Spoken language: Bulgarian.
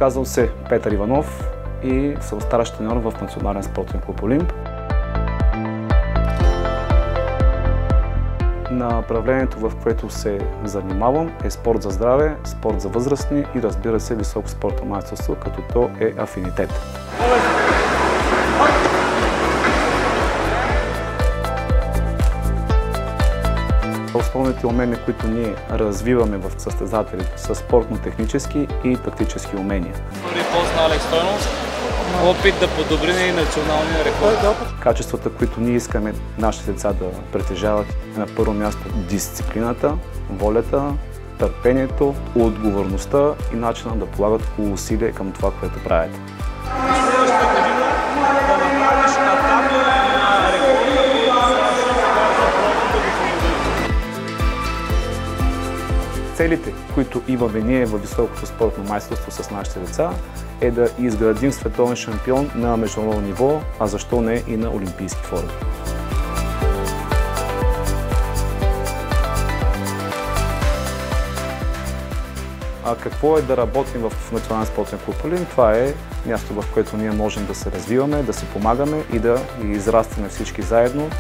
Казвам се Петър Иванов и съм старши треньор в Национален спортен клуб Олимп. Направлението, в което се занимавам, е спорт за здраве, спорт за възрастни и, разбира се, високо спортно майсторство, като то е афинитет. Основните умения, които ние развиваме в състезателите, са спортно-технически и тактически умения. По-зналек стойност, опит да подобри и националния рекорд. Качествата, които ние искаме нашите деца да притежават, на първо място дисциплината, волята, търпението, отговорността и начина да полагат усилия към това, което правят. Целите, които имаме ние във високото спортно майсторство с нашите деца, е да изградим световен шампион на международно ниво, а защо не и на олимпийски форми. А какво е да работим в Национален спортен клуб Олимп? Това е място, в което ние можем да се развиваме, да си помагаме и да израстваме всички заедно.